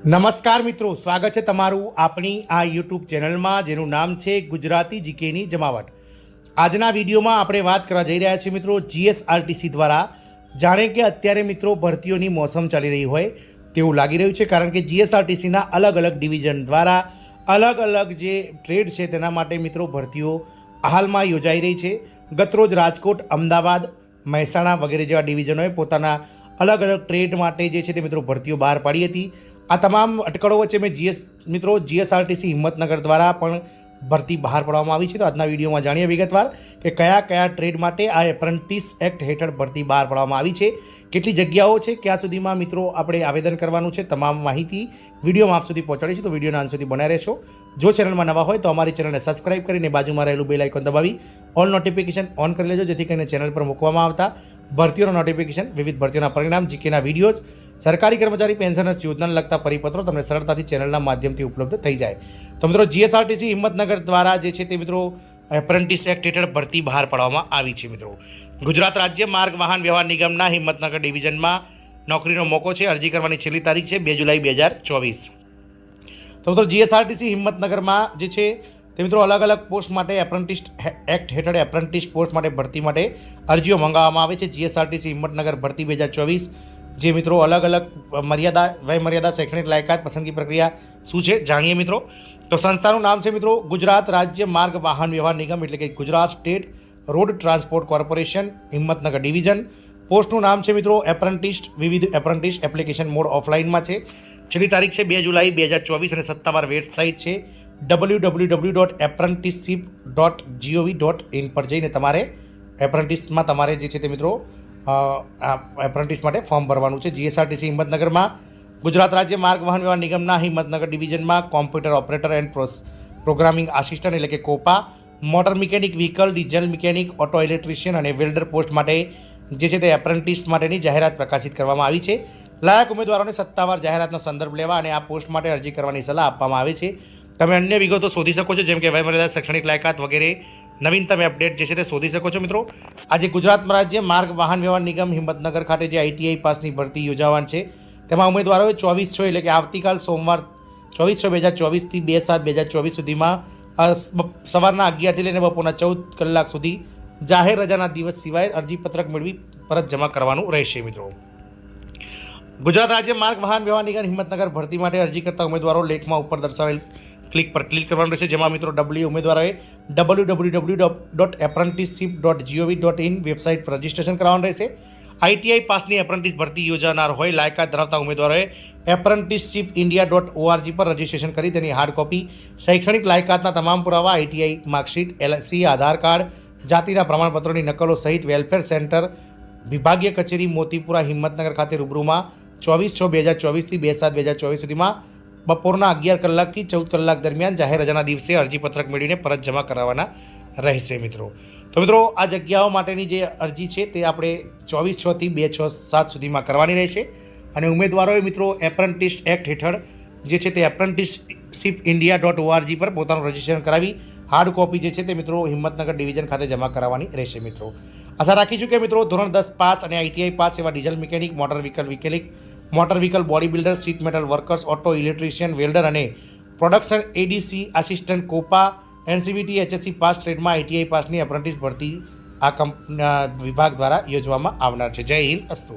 નમસ્કાર મિત્રો, સ્વાગત છે તમારું આપણી આ યુટ્યુબ ચેનલમાં જેનું નામ છે ગુજરાતી જીકેની જમાવટ। આજના વિડીયોમાં આપણે વાત કરવા જઈ રહ્યા છીએ મિત્રો જીએસઆરટીસી દ્વારા। જાણે કે અત્યારે મિત્રો ભરતીઓની મોસમ ચાલી રહી હોય તેવું લાગી રહ્યું છે, કારણ કે જીએસઆરટીસીના અલગ અલગ ડિવિઝન દ્વારા અલગ અલગ જે ટ્રેડ છે તેના માટે મિત્રો ભરતીઓ હાલમાં યોજાઈ રહી છે। ગતરોજ રાજકોટ, અમદાવાદ, મહેસાણા વગેરે જેવા ડિવિઝનોએ પોતાના અલગ અલગ ટ્રેડ માટે જે છે તે મિત્રો ભરતીઓ બહાર પાડી હતી। આ તમામ અટકળો વચ્ચે મેં જીએસઆરટીસી હિંમતનગર દ્વારા પણ ભરતી બહાર પાડવામાં આવી છે। તો આજના વિડીયોમાં જાણીએ વિગતવાર કે કયા કયા ટ્રેડ માટે આ એપ્રેન્ટિસ એક્ટ હેઠળ ભરતી બહાર પાડવામાં આવી છે, કેટલી જગ્યાઓ છે, ક્યાં સુધીમાં મિત્રો આપણે આવેદન કરવાનું છે, તમામ માહિતી વિડીયોમાં આપ સુધી પહોંચાડીશું। તો વિડીયોના અંત સુધી બનાવી રહેશો। જો ચેનલમાં નવા હોય તો અમારી ચેનલને સબસ્ક્રાઇબ કરીને બાજુમાં રહેલું બેલ આઇકોન દબાવી ઓલ નોટિફિકેશન ઓન કરી લેજો, જેથી કરીને ચેનલ પર મૂકવામાં આવતા ભરતીઓના નોટિફિકેશન, વિવિધ ભરતીઓના પરિણામ, જીકેના વિડીયોઝ, સરકારી કર્મચારી પેન્શનર્સ યોજનાને લગતા પરિપત્રો તમને સરળતાથી ચેનલના માધ્યમથી ઉપલબ્ધ થઈ જાય। તો મિત્રો જીએસઆરટીસી હિંમતનગર દ્વારા જે છે તે મિત્રો એપ્રેન્ટિસ એક્ટ હેઠળ ભરતી બહાર પાડવામાં આવી છે। મિત્રો ગુજરાત રાજ્ય માર્ગ વાહન વ્યવહાર નિગમના હિંમતનગર ડિવિઝનમાં નોકરીનો મોકો છે। અરજી કરવાની છેલ્લી તારીખ છે 2 જુલાઈ 2024। તો મિત્રો જીએસઆરટીસી હિંમતનગરમાં જે છે તે મિત્રો અલગ અલગ પોસ્ટ માટે એપ્રેન્ટિસ એક્ટ હેઠળ એપ્રેન્ટિસ પોસ્ટ માટે ભરતી માટે અરજીઓ મંગાવવામાં આવે છે। જીએસઆરટીસી હિંમતનગર ભરતી 2024 જે મિત્રો અલગ અલગ મર્યાદા, વય મર્યાદા, શૈક્ષણિક લાયકાત, પસંદગી પ્રક્રિયા શું છે જાણીએ મિત્રો। તો સંસ્થાનું નામ છે મિત્રો ગુજરાત રાજ્ય માર્ગ વાહન વ્યવહાર નિગમ, એટલે કે Gujarat state road transport corporation Himmatnagar division. પોસ્ટનું નામ છે મિત્રો એપ્રેન્ટિસ, વિવિધ એપ્રેન્ટિસ એપ્લિકેશન મોડ ઓફલાઇનમાં છે। છેલ્લી તારીખ છે 2 જુલાઈ 2024 અને સત્તાવાર વેબસાઇટ છે www.apprenticeship.gov.in પર જઈને તમારે એપ્રેન્ટિસમાં તમારે જે છે તે મિત્રો એપ્રેન્ટિસ માટે ફોર્મ ભરવાનું છે। જીએસઆરટીસી હિંમતનગરમાં ગુજરાત રાજ્ય માર્ગ વાહન વ્યવહાર નિગમના હિંમતનગર ડિવિઝનમાં computer operator and programming assistant એટલે કે COPA, motor mechanic, vehicle, diesel mechanic, auto electrician અને વેલ્ડર પોસ્ટ માટે જે છે તે એપ્રેન્ટિસ માટેની જાહેરાત પ્રકાશિત કરવામાં આવી છે। લાયક ઉમેદવારોને સત્તાવાર જાહેરાતનો સંદર્ભ લેવા અને આ પોસ્ટ માટે અરજી કરવાની સલાહ આપવામાં આવે છે। તમે અન્ય વિગતો શોધી શકો છો, જેમ કે વયમર્યાદા, શૈક્ષણિક લાયકાત વગેરે નવીનતમ અપડેટ જે છે તે શોધી શકો છો। મિત્રો આજે ગુજરાત રાજ્ય માર્ગ વાહન વ્યવહાર નિગમ હિંમતનગર ખાતે જે આઈટીઆઈ પાસની ભરતી યોજાવાની છે તેમાં ઉમેદવારોએ 24/6 એટલે કે આવતીકાલ સોમવાર 24/6/2024 થી 2/7/2024 સુધીમાં સવારના 11 થી લઈને બપોરના 14 કલાક સુધી જાહેર રજાના દિવસ સિવાય અરજીપત્રક મેળવી પરત જમા કરવાનું રહેશે। મિત્રો ગુજરાત રાજ્ય માર્ગ વાહન વ્યવહાર નિગમ હિંમતનગર ભરતી માટે અરજી કરતા ઉમેદવારો લેખમાં ઉપર દર્શાવેલ ક્લિક કરવાનું રહેશે, જેમાં મિત્રો ઉમેદવારોએ www.apprenticeship.gov.in વેબસાઇટ પર રજીસ્ટ્રેશન કરવાનું રહેશે। આઈટીઆઈ પાસની એપ્રેન્ટિસ ભરતી યોજાનાર હોય લાયકાત ધરાવતા ઉમેદવારોએ apprenticeshippindia.org પર રજીસ્ટ્રેશન કરી તેની હાર્ડ કોપી, શૈક્ષણિક લાયકાતના તમામ પુરાવા, આઈટીઆઈ માર્કશીટ, એલસી, આધાર કાર્ડ, જાતિના પ્રમાણપત્રોની નકલો સહિત વેલફેર સેન્ટર વિભાગીય કચેરી મોતીપુરા હિંમતનગર ખાતે રૂબરૂમાં 24/6/2024 થી 2/7/2024 સુધીમાં બપોરના 11 કલાકથી 14 કલાક દરમિયાન જાહેર રજાના દિવસે અરજીપત્રક મેળવીને પરત જમા કરાવવાના રહેશે। મિત્રો તો મિત્રો આ જગ્યાઓ માટેની જે અરજી છે તે આપણે 24/6 થી 2/6/7 સુધીમાં કરવાની રહેશે અને ઉમેદવારોએ મિત્રો એપ્રેન્ટિસ એક્ટ હેઠળ જે છે તે apprenticeshipindia.org પર પોતાનું રજીસ્ટ્રેશન કરાવી હાર્ડ કોપી જે છે તે મિત્રો હિંમતનગર ડિવિઝન ખાતે જમા કરાવવાની રહેશે। મિત્રો આશા રાખીશું કે મિત્રો ધોરણ 10 પાસ અને આઈટીઆઈ પાસ એવા diesel mechanic, motor vehicle body builder, sheet metal workers, auto electrician, welder અને production ADC assistant, COPA, NCVT, HSC pass ટ્રેડમાં આઈટીઆઈ પાસની એપ્રેન્ટિસ ભરતી આ વિભાગ દ્વારા યોજવામાં આવનાર છે। જય હિન્દ, અસ્તુ।